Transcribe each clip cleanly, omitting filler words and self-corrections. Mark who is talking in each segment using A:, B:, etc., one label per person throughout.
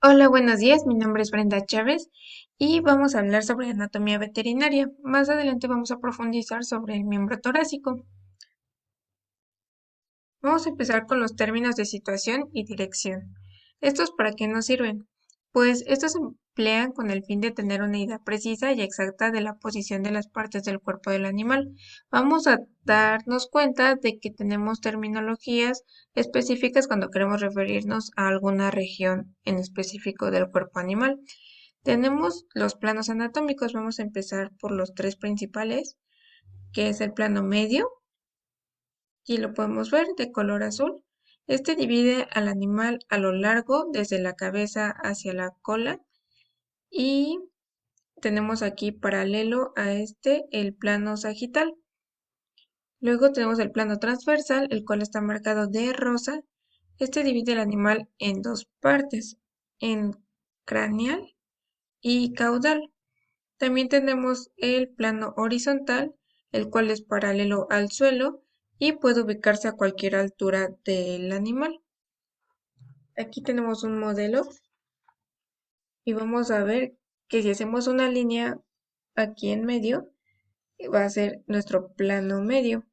A: Hola, buenos días. Mi nombre es Brenda Chávez y vamos a hablar sobre anatomía veterinaria. Más adelante vamos a profundizar sobre el miembro torácico. Vamos a empezar con los términos de situación y dirección. ¿Estos para qué nos sirven? Pues estos se emplean con el fin de tener una idea precisa y exacta de la posición de las partes del cuerpo del animal. Vamos a darnos cuenta de que tenemos terminologías específicas cuando queremos referirnos a alguna región en específico del cuerpo animal. Tenemos los planos anatómicos, vamos a empezar por los tres principales, que es el plano medio, y lo podemos ver de color azul. Este divide al animal a lo largo desde la cabeza hacia la cola y tenemos aquí paralelo a este el plano sagital. Luego tenemos el plano transversal, el cual está marcado de rosa. Este divide el animal en dos partes, en craneal y caudal. También tenemos el plano horizontal, el cual es paralelo al suelo y puede ubicarse a cualquier altura del animal. Aquí tenemos un modelo y vamos a ver que si hacemos una línea aquí en medio, va a ser nuestro plano medio.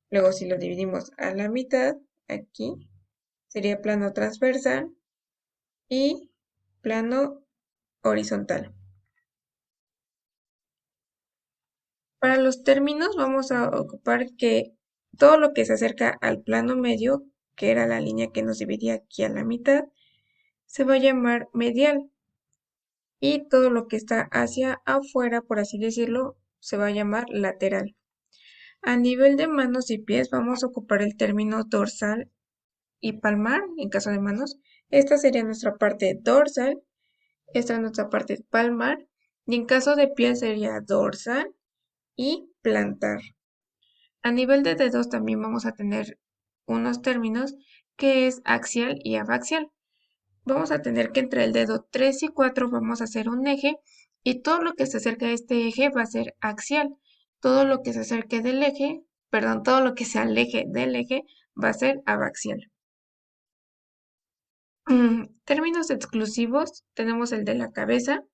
A: Luego si lo dividimos a la mitad, aquí sería plano transversal y plano horizontal. Para los términos vamos a ocupar que todo lo que se acerca al plano medio, que era la línea que nos dividía aquí a la mitad, se va a llamar medial. Y todo lo que está hacia afuera, por así decirlo, se va a llamar lateral. A nivel de manos y pies vamos a ocupar el término dorsal y palmar, en caso de manos. Esta sería nuestra parte dorsal, esta es nuestra parte palmar, y en caso de pies sería dorsal y plantar. A nivel de dedos también vamos a tener unos términos que es axial y abaxial. Vamos a tener que entre el dedo 3 y 4 vamos a hacer un eje y todo lo que se acerque a este eje va a ser axial. Todo lo que se acerque del eje, perdón, todo lo que se aleje del eje va a ser abaxial. Términos exclusivos, tenemos el de la cabeza,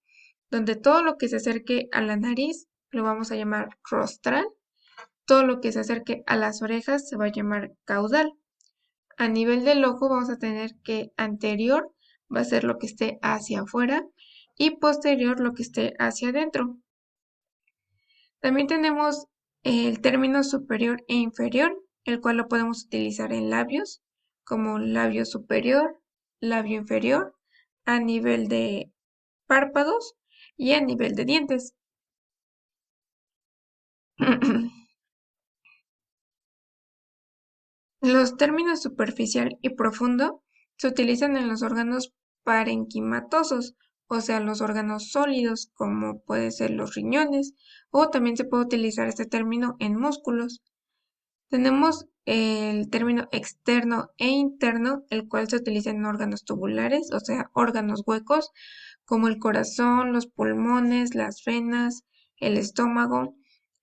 A: donde todo lo que se acerque a la nariz lo vamos a llamar rostral. Todo lo que se acerque a las orejas se va a llamar caudal. A nivel del ojo vamos a tener que anterior va a ser lo que esté hacia afuera y posterior lo que esté hacia adentro. También tenemos el término superior e inferior, el cual lo podemos utilizar en labios, como labio superior, labio inferior, a nivel de párpados y a nivel de dientes. Los términos superficial y profundo se utilizan en los órganos parenquimatosos, o sea, los órganos sólidos, como pueden ser los riñones, o también se puede utilizar este término en músculos. Tenemos el término externo e interno, el cual se utiliza en órganos tubulares, o sea, órganos huecos, como el corazón, los pulmones, las venas, el estómago.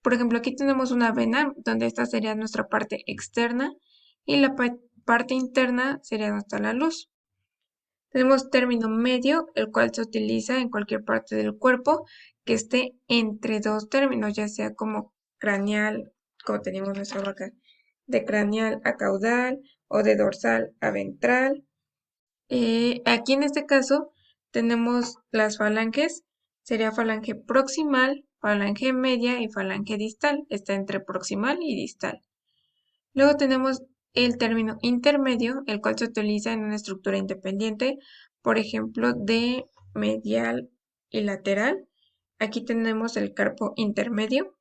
A: Por ejemplo, aquí tenemos una vena, donde esta sería nuestra parte externa, y la parte interna sería donde está la luz. Tenemos término medio, el cual se utiliza en cualquier parte del cuerpo que esté entre dos términos, ya sea como craneal, como teníamos nuestra vaca, de craneal a caudal o de dorsal a ventral. Aquí en este caso tenemos las falanges, sería falange proximal, falange media y falange distal, está entre proximal y distal. Luego tenemos el término intermedio, el cual se utiliza en una estructura independiente, por ejemplo, de medial y lateral. Aquí tenemos el carpo intermedio.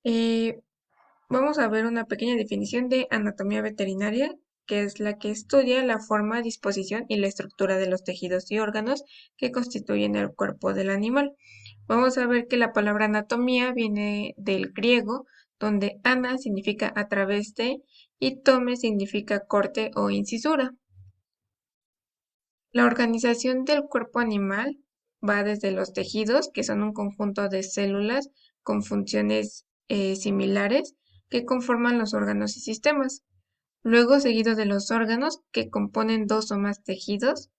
A: Eh, Vamos a ver una pequeña definición de anatomía veterinaria, que es la que estudia la forma, disposición y la estructura de los tejidos y órganos que constituyen el cuerpo del animal. Vamos a ver que la palabra anatomía viene del griego, donde ana significa a través de y tome significa corte o incisura. La organización del cuerpo animal va desde los tejidos, que son un conjunto de células con funciones similares que conforman los órganos y sistemas. luego seguido de los órganos, que componen dos o más tejidos,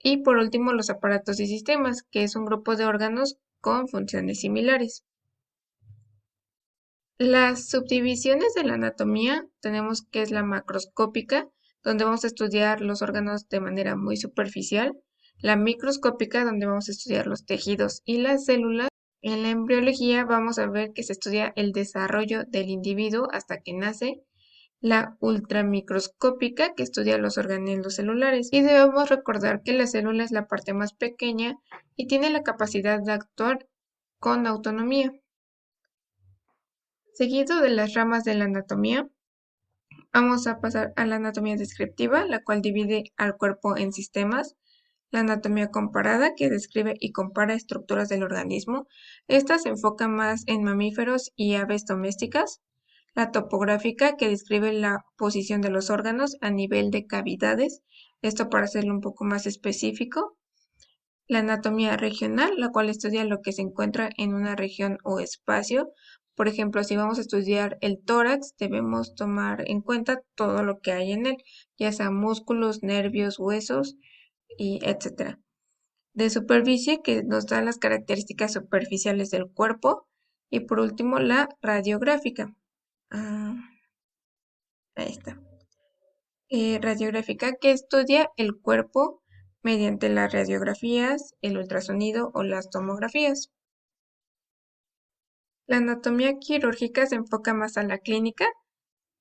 A: y por último los aparatos y sistemas, que es un grupo de órganos con funciones similares. Las subdivisiones de la anatomía tenemos que es la macroscópica, donde vamos a estudiar los órganos de manera muy superficial, la microscópica, donde vamos a estudiar los tejidos y las células. En la embriología vamos a ver que se estudia el desarrollo del individuo hasta que nace, la ultramicroscópica, que estudia los organelos celulares. Y debemos recordar que la célula es la parte más pequeña y tiene la capacidad de actuar con autonomía. Seguido de las ramas de la anatomía, vamos a pasar a la anatomía descriptiva, la cual divide al cuerpo en sistemas. La anatomía comparada, que describe y compara estructuras del organismo. Esta se enfoca más en mamíferos y aves domésticas. La topográfica, que describe la posición de los órganos a nivel de cavidades. Esto para hacerlo un poco más específico. La anatomía regional, la cual estudia lo que se encuentra en una región o espacio. Por ejemplo, si vamos a estudiar el tórax, debemos tomar en cuenta todo lo que hay en él, ya sea músculos, nervios, huesos y etcétera. De superficie, que nos da las características superficiales del cuerpo. Y por último, la radiográfica. Ah, ahí está. Radiográfica, que estudia el cuerpo mediante las radiografías, el ultrasonido o las tomografías. La anatomía quirúrgica se enfoca más a la clínica,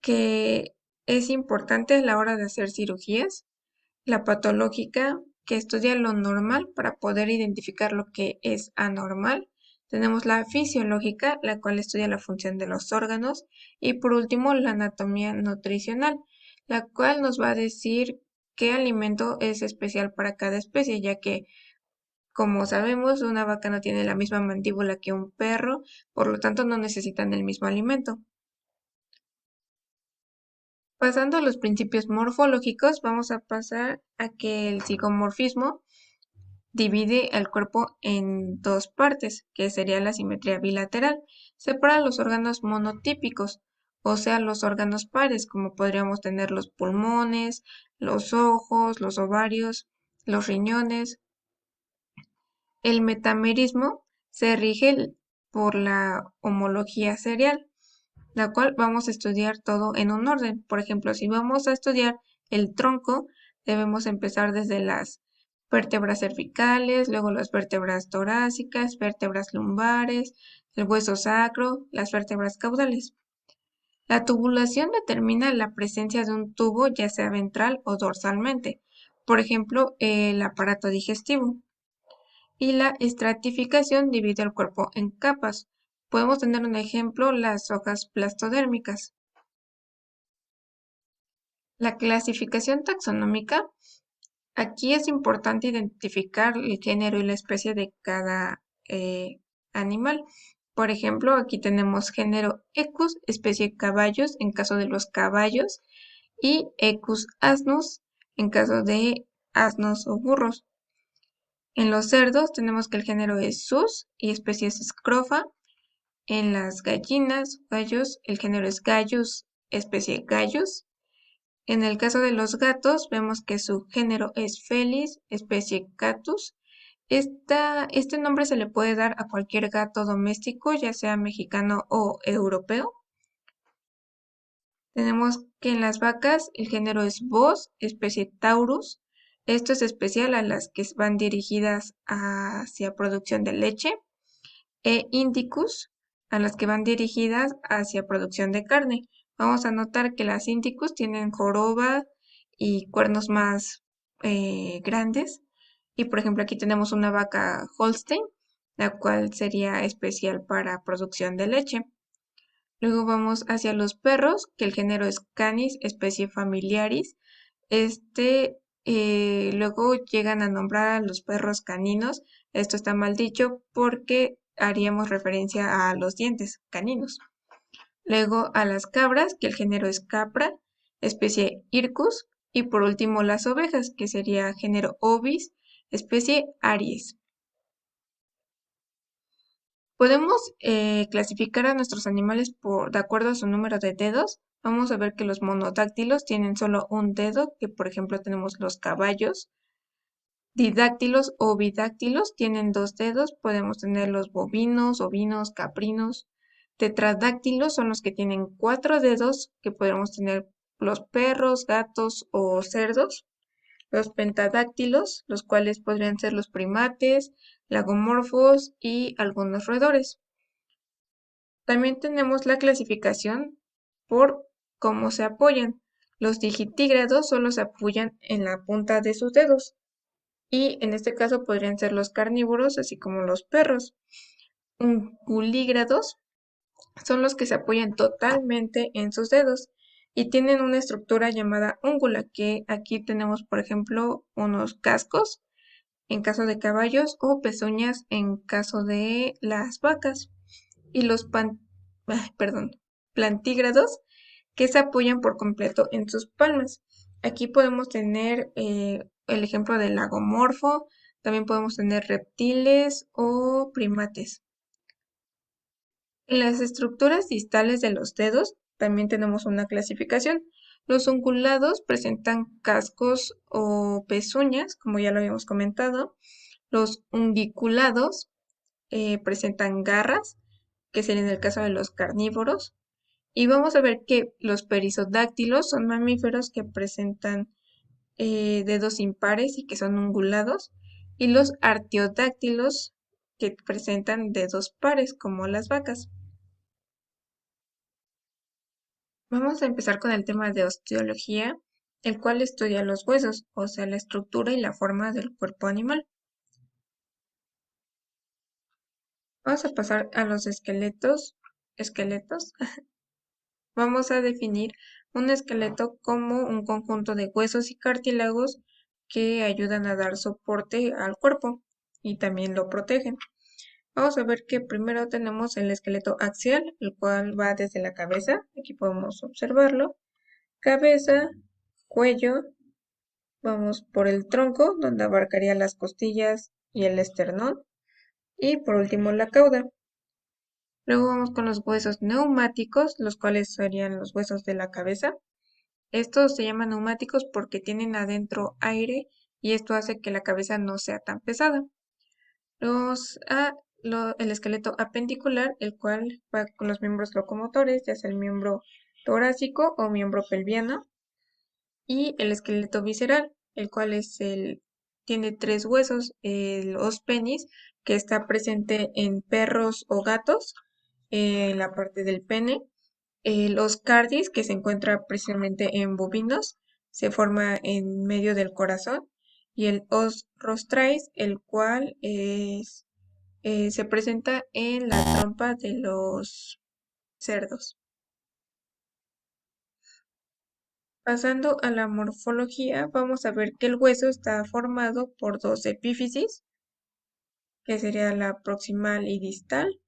A: que es importante a la hora de hacer cirugías. La patológica, que estudia lo normal para poder identificar lo que es anormal. Tenemos la fisiológica, la cual estudia la función de los órganos. Y por último, la anatomía nutricional, la cual nos va a decir qué alimento es especial para cada especie, ya que, como sabemos, una vaca no tiene la misma mandíbula que un perro, por lo tanto no necesitan el mismo alimento. Pasando a los principios morfológicos, vamos a pasar a que el zigomorfismo divide al cuerpo en dos partes, que sería la simetría bilateral. Separa los órganos monotípicos, o sea, los órganos pares, como podríamos tener los pulmones, los ojos, los ovarios, los riñones. El metamerismo se rige por la homología serial, la cual vamos a estudiar todo en un orden. Por ejemplo, si vamos a estudiar el tronco, debemos empezar desde las vértebras cervicales, luego las vértebras torácicas, vértebras lumbares, el hueso sacro, las vértebras caudales. La tubulación determina la presencia de un tubo, ya sea ventral o dorsalmente, por ejemplo, el aparato digestivo. Y la estratificación divide el cuerpo en capas. Podemos tener un ejemplo, las hojas plastodérmicas. La clasificación taxonómica. Aquí es importante identificar el género y la especie de cada animal. Por ejemplo, aquí tenemos género Equus, especie caballos, en caso de los caballos, y Equus asnus, en caso de asnos o burros. En los cerdos tenemos que el género es Sus y especie es Scrofa. En las gallinas, gallos, el género es Gallus, especie Gallus. En el caso de los gatos, vemos que su género es Felis, especie Catus. Este nombre se le puede dar a cualquier gato doméstico, ya sea mexicano o europeo. Tenemos que en las vacas el género es Bos, especie Taurus. Esto es especial a las que van dirigidas hacia producción de leche. E Indicus, a las que van dirigidas hacia producción de carne. Vamos a notar que las Indicus tienen joroba y cuernos más grandes. Y por ejemplo aquí tenemos una vaca Holstein, la cual sería especial para producción de leche. Luego vamos hacia los perros, que el género es Canis, especie familiaris. Luego llegan a nombrar a los perros caninos. Esto está mal dicho porque haríamos referencia a los dientes caninos. Luego a las cabras, que el género es Capra, especie Hircus. Y por último las ovejas, que sería género Ovis, especie Aries. Podemos clasificar a nuestros animales de acuerdo a su número de dedos. vamos a ver que los monodáctilos tienen solo un dedo, que por ejemplo tenemos los caballos. Didáctilos o bidáctilos tienen dos dedos, podemos tener los bovinos, ovinos, caprinos. Tetradáctilos son los que tienen cuatro dedos, que podemos tener los perros, gatos o cerdos. Los pentadáctilos, los cuales podrían ser los primates, lagomorfos y algunos roedores. También tenemos la clasificación por cómo se apoyan. Los digitígrados solo se apoyan en la punta de sus dedos y en este caso podrían ser los carnívoros, así como los perros. Ungulígrados son los que se apoyan totalmente en sus dedos y tienen una estructura llamada úngula, que aquí tenemos, por ejemplo, unos cascos en caso de caballos o pezuñas en caso de las vacas. Y los plantígrados que se apoyan por completo en sus palmas. Aquí podemos tener el ejemplo del lagomorfo, también podemos tener reptiles o primates. En las estructuras distales de los dedos también tenemos una clasificación. Los ungulados presentan cascos o pezuñas, como ya lo habíamos comentado. Los ungiculados presentan garras, que sería en el caso de los carnívoros. Y vamos a ver que los perisodáctilos son mamíferos que presentan dedos impares y que son ungulados. Y los artiodáctilos que presentan dedos pares, como las vacas. Vamos a empezar con el tema de osteología, el cual estudia los huesos, o sea, la estructura y la forma del cuerpo animal. Vamos a pasar a los esqueletos. Esqueletos. Vamos a definir un esqueleto como un conjunto de huesos y cartílagos que ayudan a dar soporte al cuerpo y también lo protegen. Vamos a ver que primero tenemos el esqueleto axial, el cual va desde la cabeza, aquí podemos observarlo, cabeza, cuello, vamos por el tronco, donde abarcaría las costillas y el esternón, y por último la cauda. Luego vamos con los huesos neumáticos, los cuales serían los huesos de la cabeza. Estos se llaman neumáticos porque tienen adentro aire y esto hace que la cabeza no sea tan pesada. El esqueleto apendicular, el cual va con los miembros locomotores, ya sea el miembro torácico o miembro pelviano. Y el esqueleto visceral, el cual tiene tres huesos, el os penis, que está presente en perros o gatos, en la parte del pene, el os cardis, que se encuentra precisamente en bovinos, se forma en medio del corazón, y el os rostrais, el cual se presenta en la trompa de los cerdos. Pasando a la morfología, vamos a ver que el hueso está formado por dos epífisis, que sería la proximal y distal,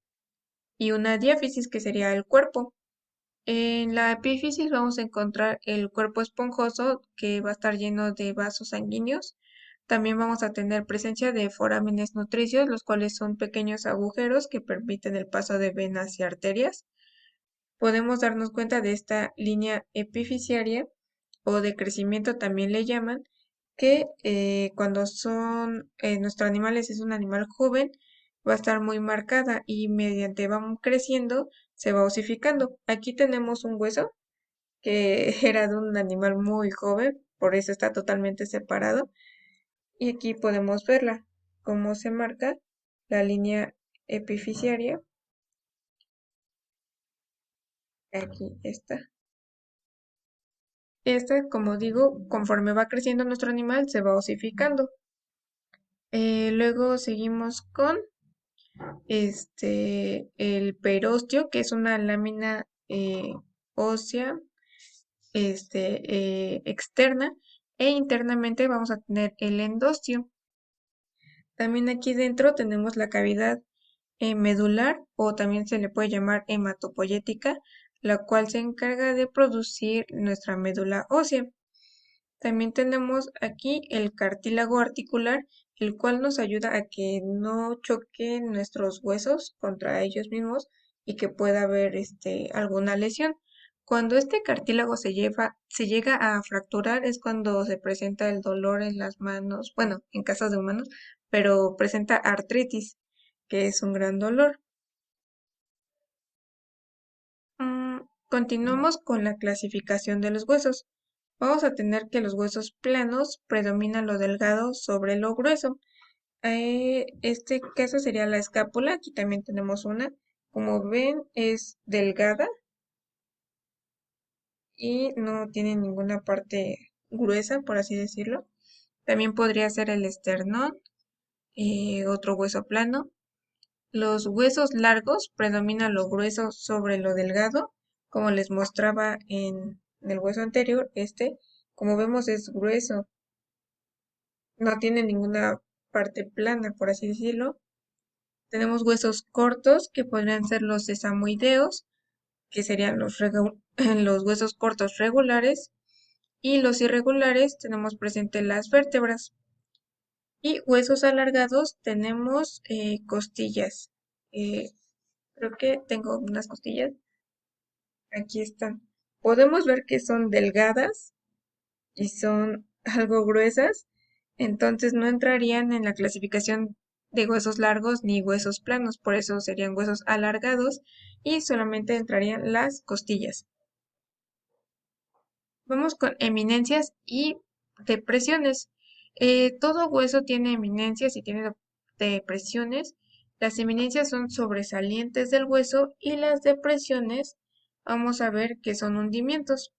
A: y una diáfisis, que sería el cuerpo. En la epífisis vamos a encontrar el cuerpo esponjoso, que va a estar lleno de vasos sanguíneos. También vamos a tener presencia de forámenes nutricios, los cuales son pequeños agujeros que permiten el paso de venas y arterias. Podemos darnos cuenta de esta línea epifisiaria o de crecimiento también le llaman, que cuando nuestro animal es un animal joven, va a estar muy marcada y mediante vamos creciendo, se va osificando. Aquí tenemos un hueso que era de un animal muy joven, por eso está totalmente separado. Y aquí podemos verla, cómo se marca la línea epifisiaria. Aquí está. Esta, como digo, conforme va creciendo nuestro animal, se va osificando. Luego seguimos con el perostio, que es una lámina ósea externa, e internamente vamos a tener el endostio. También aquí dentro tenemos la cavidad medular, o también se le puede llamar hematopoyética, la cual se encarga de producir nuestra médula ósea. También tenemos aquí el cartílago articular, el cual nos ayuda a que no choquen nuestros huesos contra ellos mismos y que pueda haber alguna lesión. Cuando este cartílago se llega a fracturar es cuando se presenta el dolor en las manos, bueno, en casos de humanos, pero presenta artritis, que es un gran dolor. Continuamos con la clasificación de los huesos. Vamos a tener que los huesos planos predominan lo delgado sobre lo grueso. Este caso sería la escápula, aquí también tenemos una. Como ven, es delgada y no tiene ninguna parte gruesa, por así decirlo. También podría ser el esternón, otro hueso plano. Los huesos largos predominan lo grueso sobre lo delgado, como les mostraba en el hueso anterior. Este, como vemos, es grueso, no tiene ninguna parte plana, por así decirlo. Tenemos huesos cortos, que podrían ser los sesamoideos, que serían los huesos cortos regulares, y los irregulares tenemos presente las vértebras. Y huesos alargados tenemos costillas. Eh, Creo que tengo unas costillas. Aquí están. Podemos ver que son delgadas y son algo gruesas, entonces no entrarían en la clasificación de huesos largos ni huesos planos, por eso serían huesos alargados y solamente entrarían las costillas. Vamos con eminencias y depresiones. Todo hueso tiene eminencias y tiene depresiones. Las eminencias son sobresalientes del hueso y las depresiones vamos a ver que son hundimientos.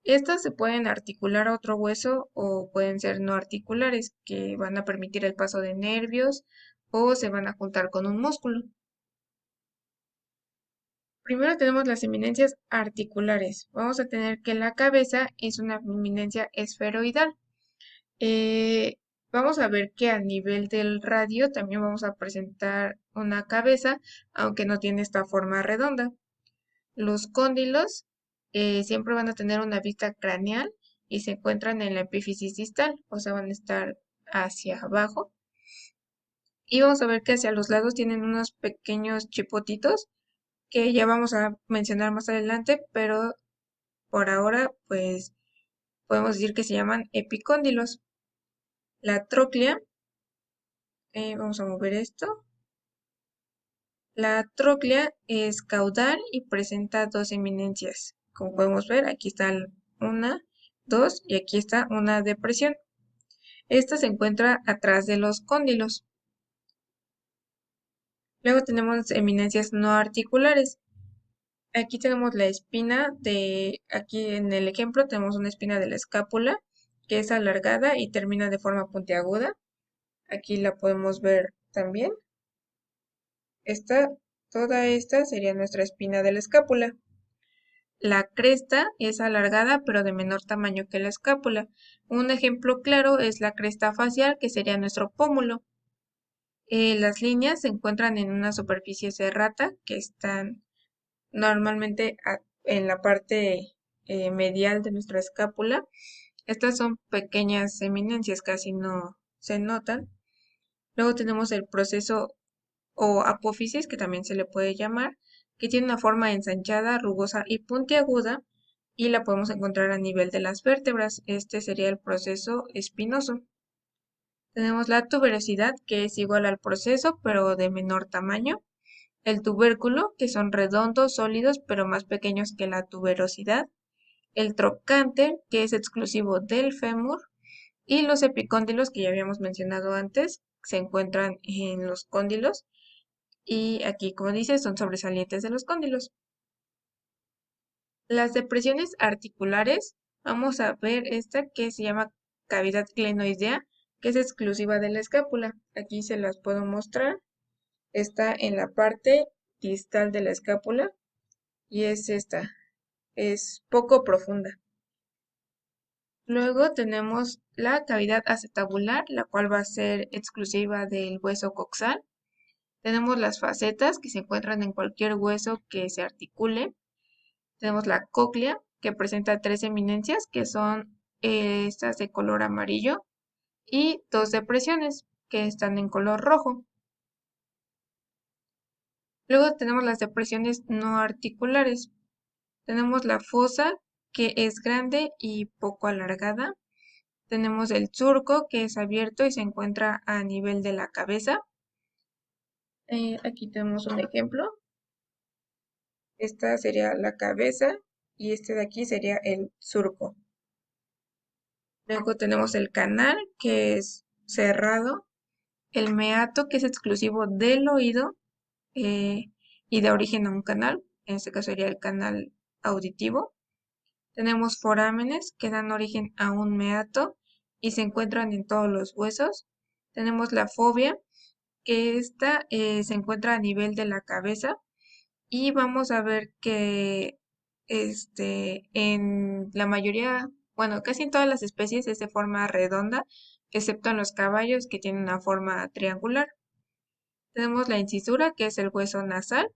A: Estas se pueden articular a otro hueso o pueden ser no articulares, que van a permitir el paso de nervios o se van a juntar con un músculo. Primero tenemos las eminencias articulares. Vamos a tener que la cabeza es una eminencia esferoidal. Eh, Vamos a ver que a nivel del radio también vamos a presentar una cabeza, aunque no tiene esta forma redonda. Los cóndilos siempre van a tener una vista craneal y se encuentran en la epífisis distal, o sea, van a estar hacia abajo. Y vamos a ver que hacia los lados tienen unos pequeños chipotitos que ya vamos a mencionar más adelante, pero por ahora, pues podemos decir que se llaman epicóndilos. La tróclea, vamos a mover esto. La tróclea es caudal y presenta dos eminencias. Como podemos ver, aquí está una, dos y aquí está una depresión. Esta se encuentra atrás de los cóndilos. Luego tenemos eminencias no articulares. Aquí tenemos la espina aquí en el ejemplo tenemos una espina de la escápula que es alargada y termina de forma puntiaguda. Aquí la podemos ver también. Toda esta sería nuestra espina de la escápula. La cresta es alargada pero de menor tamaño que la escápula. Un ejemplo claro es la cresta facial, que sería nuestro pómulo. Las líneas se encuentran en una superficie serrata que están normalmente en la parte medial de nuestra escápula. Estas son pequeñas eminencias, casi no se notan. Luego tenemos el proceso o apófisis, que también se le puede llamar, que tiene una forma ensanchada, rugosa y puntiaguda, y la podemos encontrar a nivel de las vértebras. Este sería el proceso espinoso. Tenemos la tuberosidad, que es igual al proceso, pero de menor tamaño. El tubérculo, que son redondos, sólidos, pero más pequeños que la tuberosidad. El trocánter, que es exclusivo del fémur. Y los epicóndilos, que ya habíamos mencionado antes, se encuentran en los cóndilos. Y aquí, como dice, son sobresalientes de los cóndilos. Las depresiones articulares, vamos a ver esta que se llama cavidad glenoidea, que es exclusiva de la escápula. Aquí se las puedo mostrar. Está en la parte distal de la escápula y es esta. Es poco profunda. Luego tenemos la cavidad acetabular, la cual va a ser exclusiva del hueso coxal. Tenemos las facetas que se encuentran en cualquier hueso que se articule. Tenemos la cóclea, que presenta tres eminencias, que son estas de color amarillo, y dos depresiones, que están en color rojo. Luego tenemos las depresiones no articulares. Tenemos la fosa, que es grande y poco alargada. Tenemos el surco, que es abierto y se encuentra a nivel de la cabeza. Aquí tenemos un ejemplo. Esta sería la cabeza y este de aquí sería el surco. Luego tenemos el canal, que es cerrado. El meato, que es exclusivo del oído y da origen a un canal. En este caso sería el canal auditivo. Tenemos forámenes, que dan origen a un meato y se encuentran en todos los huesos. Tenemos la fobia, que esta se encuentra a nivel de la cabeza. Y vamos a ver que en la mayoría, bueno, casi en todas las especies es de forma redonda, excepto en los caballos que tienen una forma triangular. Tenemos la incisura, que es el hueso nasal,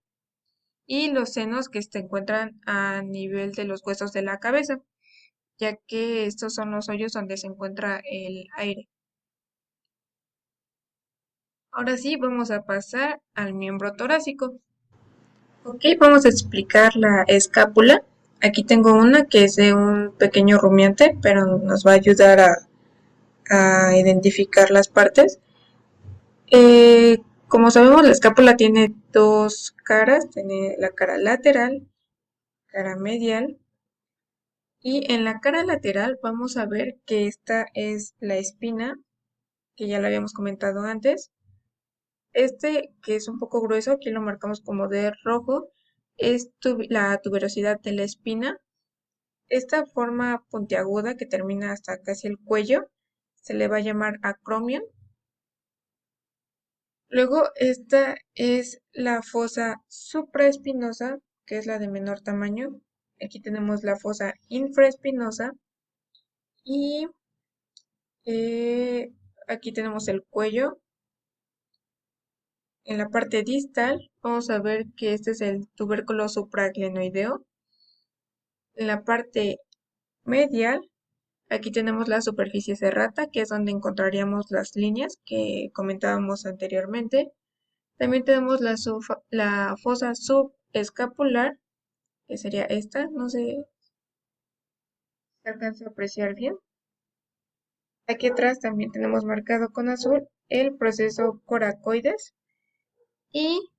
A: y los senos, que se encuentran a nivel de los huesos de la cabeza, ya que estos son los hoyos donde se encuentra el aire. Ahora sí, vamos a pasar al miembro torácico. Ok, vamos a explicar la escápula. Aquí tengo una que es de un pequeño rumiante, pero nos va a ayudar a identificar las partes. Como sabemos, la escápula tiene dos caras, tiene la cara lateral, cara medial, y en la cara lateral vamos a ver que esta es la espina, que ya lo habíamos comentado antes. Este, que es un poco grueso, aquí lo marcamos como de rojo, es la tuberosidad de la espina. Esta forma puntiaguda que termina hasta casi el cuello se le va a llamar acromion. Luego esta es la fosa supraespinosa, que es la de menor tamaño. Aquí tenemos la fosa infraespinosa y aquí tenemos el cuello. En la parte distal vamos a ver que este es el tubérculo supraglenoideo. En la parte medial aquí tenemos la superficie serrata, que es donde encontraríamos las líneas que comentábamos anteriormente. También tenemos la fosa subescapular, que sería esta, no sé si se alcanza a apreciar bien. Aquí atrás también tenemos marcado con azul el proceso coracoides y,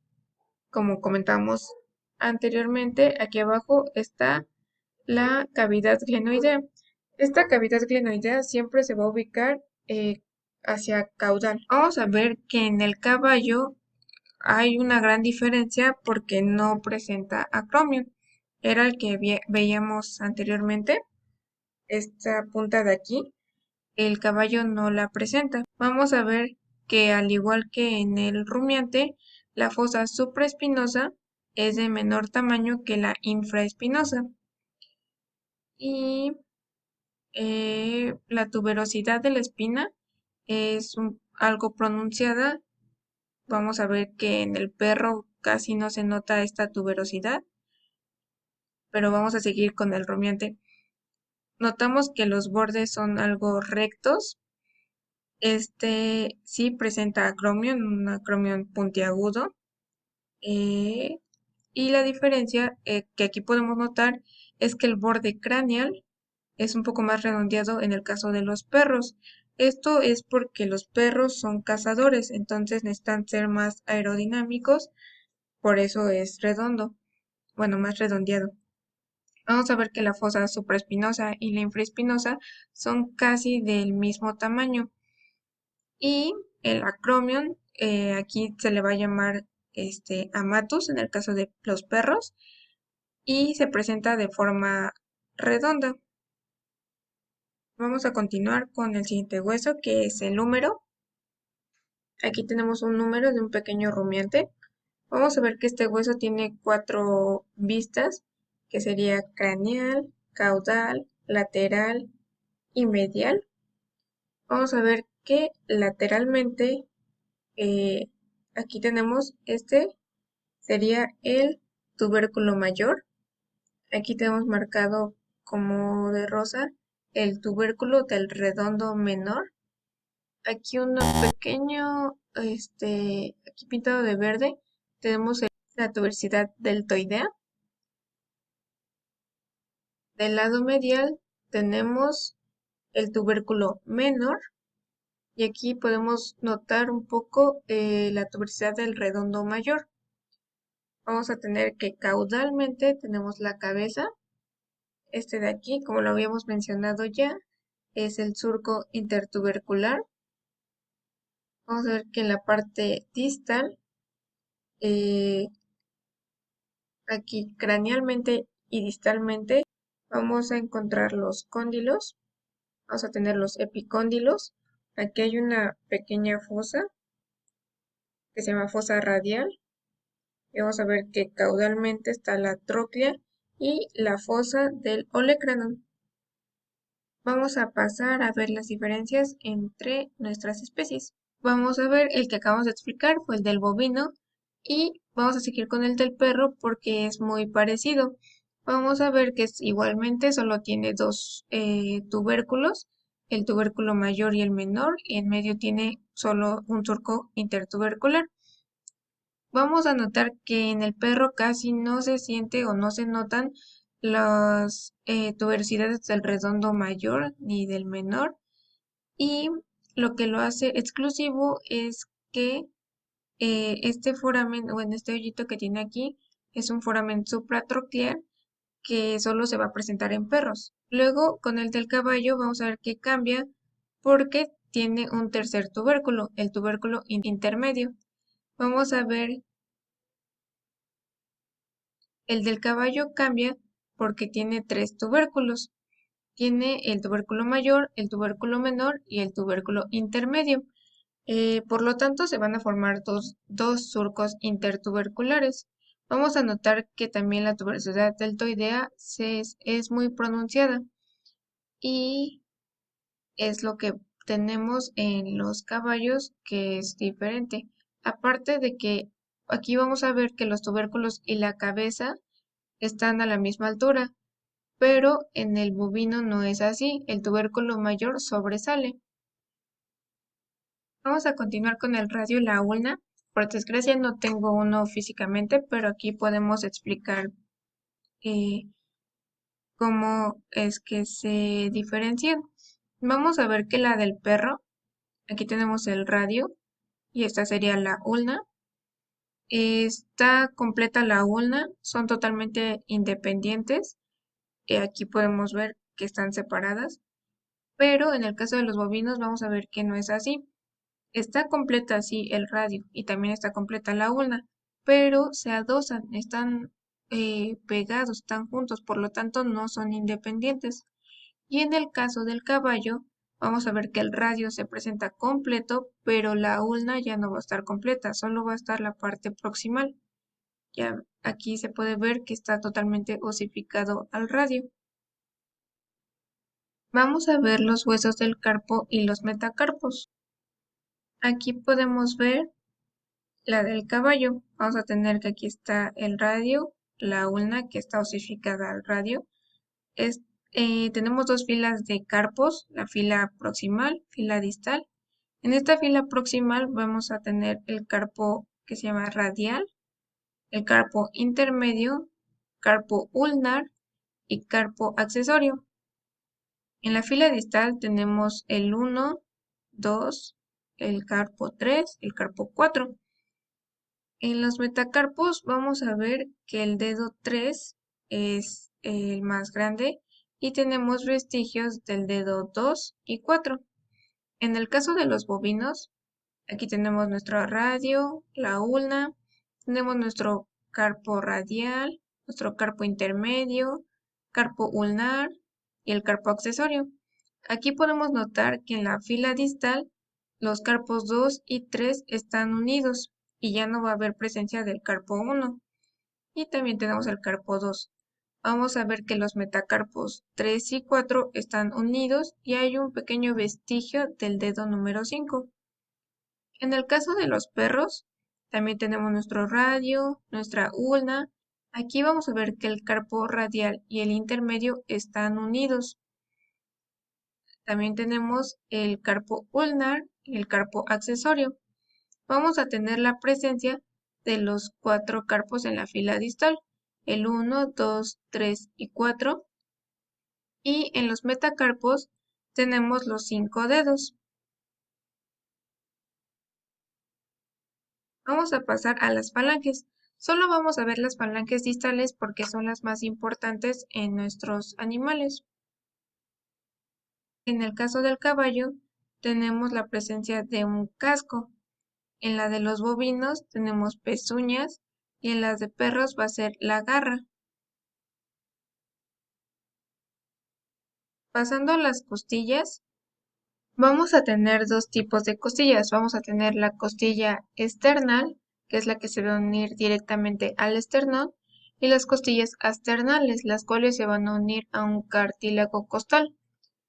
A: como comentábamos anteriormente, aquí abajo está la cavidad glenoidea. Esta cavidad glenoidea siempre se va a ubicar hacia caudal. Vamos a ver que en el caballo hay una gran diferencia porque no presenta acromion. Era el que veíamos anteriormente, esta punta de aquí, el caballo no la presenta. Vamos a ver que al igual que en el rumiante, la fosa supraespinosa es de menor tamaño que la infraespinosa. Y la tuberosidad de la espina es algo pronunciada. Vamos a ver que en el perro casi no se nota esta tuberosidad, pero vamos a seguir con el rumiante. Notamos que los bordes son algo rectos. Este sí presenta acromion, un acromion puntiagudo. eh, y la diferencia que aquí podemos notar es que el borde craneal es un poco más redondeado en el caso de los perros. Esto es porque los perros son cazadores, entonces necesitan ser más aerodinámicos, por eso es redondo, bueno, más redondeado. Vamos a ver que la fosa supraespinosa y la infraespinosa son casi del mismo tamaño. Y el acromion, aquí se le va a llamar amatus en el caso de los perros, y se presenta de forma redonda. Vamos a continuar con el siguiente hueso, que es el húmero. Aquí tenemos un número de un pequeño rumiante. Vamos a ver que este hueso tiene 4 vistas, que sería craneal, caudal, lateral y medial. Vamos a ver que lateralmente, eh, aquí tenemos sería el tubérculo mayor. Aquí tenemos marcado como de rosa el tubérculo del redondo menor. Aquí uno pequeño, aquí pintado de verde, tenemos la tubersidad deltoidea. Del lado medial tenemos el tubérculo menor y aquí podemos notar un poco la tuberosidad del redondo mayor. Vamos a tener que caudalmente tenemos la cabeza. Este de aquí, como lo habíamos mencionado ya, es el surco intertubercular. Vamos a ver que en la parte distal, eh, aquí cranealmente y distalmente, vamos a encontrar los cóndilos. Vamos a tener los epicóndilos. Aquí hay una pequeña fosa que se llama fosa radial. Y vamos a ver que caudalmente está la tróclea y la fosa del olecranon. Vamos a pasar a ver las diferencias entre nuestras especies. Vamos a ver el que acabamos de explicar fue el del bovino y vamos a seguir con el del perro porque es muy parecido. Vamos a ver que igualmente solo tiene dos tubérculos, el tubérculo mayor y el menor, y en medio tiene solo un surco intertubercular. Vamos a notar que en el perro casi no se siente o no se notan las tuberosidades del redondo mayor ni del menor, y lo que lo hace exclusivo es que este foramen o en este hoyito que tiene aquí es un foramen supratroclear que solo se va a presentar en perros. Luego con el del caballo vamos a ver que cambia porque tiene un tercer tubérculo, el tubérculo intermedio. Vamos a ver el del caballo cambia porque tiene tres tubérculos. Tiene el tubérculo mayor, el tubérculo menor y el tubérculo intermedio. Por lo tanto, se van a formar dos surcos intertuberculares. Vamos a notar que también la tuberosidad deltoidea es muy pronunciada y es lo que tenemos en los caballos que es diferente. Aparte de que aquí vamos a ver que los tubérculos y la cabeza están a la misma altura, pero en el bovino no es así, el tubérculo mayor sobresale. Vamos a continuar con el radio y la ulna. Por desgracia no tengo uno físicamente, pero aquí podemos explicar eh, cómo es que se diferencian. Vamos a ver que la del perro, aquí tenemos el radio y esta sería la ulna. Está completa la ulna, son totalmente independientes. Aquí podemos ver que están separadas, pero en el caso de los bovinos vamos a ver que no es así. Está completa sí el radio y también está completa la ulna, pero se adosan, están pegados, están juntos, por lo tanto no son independientes. Y en el caso del caballo, vamos a ver que el radio se presenta completo, pero la ulna ya no va a estar completa, solo va a estar la parte proximal. Ya aquí se puede ver que está totalmente osificado al radio. Vamos a ver los huesos del carpo y los metacarpos. Aquí podemos ver la del caballo. Vamos a tener que aquí está el radio, la ulna que está osificada al radio. Tenemos dos filas de carpos, la fila proximal, fila distal. En esta fila proximal vamos a tener el carpo que se llama radial, el carpo intermedio, carpo ulnar y carpo accesorio. En la fila distal tenemos el 1, 2, el carpo 3, el carpo 4. En los metacarpos vamos a ver que el dedo 3 es el más grande y tenemos vestigios del dedo 2 y 4. En el caso de los bovinos, aquí tenemos nuestro radio, la ulna, tenemos nuestro carpo radial, nuestro carpo intermedio, carpo ulnar y el carpo accesorio. Aquí podemos notar que en la fila distal los carpos 2 y 3 están unidos y ya no va a haber presencia del carpo 1. Y también tenemos el carpo 2. Vamos a ver que los metacarpos 3 y 4 están unidos y hay un pequeño vestigio del dedo número 5. En el caso de los perros, también tenemos nuestro radio, nuestra ulna. Aquí vamos a ver que el carpo radial y el intermedio están unidos. También tenemos el carpo ulnar y el carpo accesorio. Vamos a tener la presencia de los 4 carpos en la fila distal, el 1, 2, 3 y 4. Y en los metacarpos tenemos los 5 dedos. Vamos a pasar a las falanges. Solo vamos a ver las falanges distales porque son las más importantes en nuestros animales. En el caso del caballo, tenemos la presencia de un casco. En la de los bovinos tenemos pezuñas y en las de perros va a ser la garra. Pasando a las costillas, vamos a tener dos tipos de costillas. Vamos a tener la costilla external, que es la que se va a unir directamente al esternón, y las costillas asternales, las cuales se van a unir a un cartílago costal.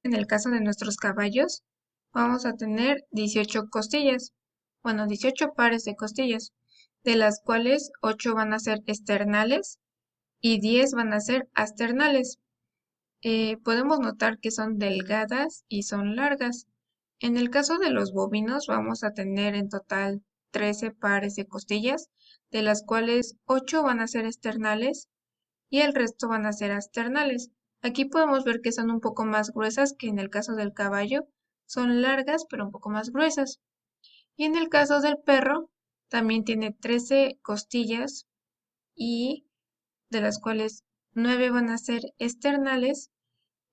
A: En el caso de nuestros caballos, vamos a tener 18 costillas, bueno, 18 pares de costillas, de las cuales 8 van a ser externales y 10 van a ser asternales. Podemos notar que son delgadas y son largas. En el caso de los bovinos vamos a tener en total 13 pares de costillas, de las cuales 8 van a ser externales y el resto van a ser asternales. Aquí podemos ver que son un poco más gruesas que en el caso del caballo, son largas pero un poco más gruesas. Y en el caso del perro también tiene 13 costillas y de las cuales 9 van a ser externales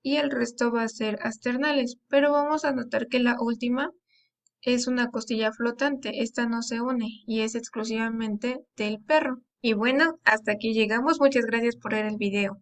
A: y el resto va a ser asternales, pero vamos a notar que la última es una costilla flotante, esta no se une y es exclusivamente del perro. Y bueno, hasta aquí llegamos, muchas gracias por ver el video.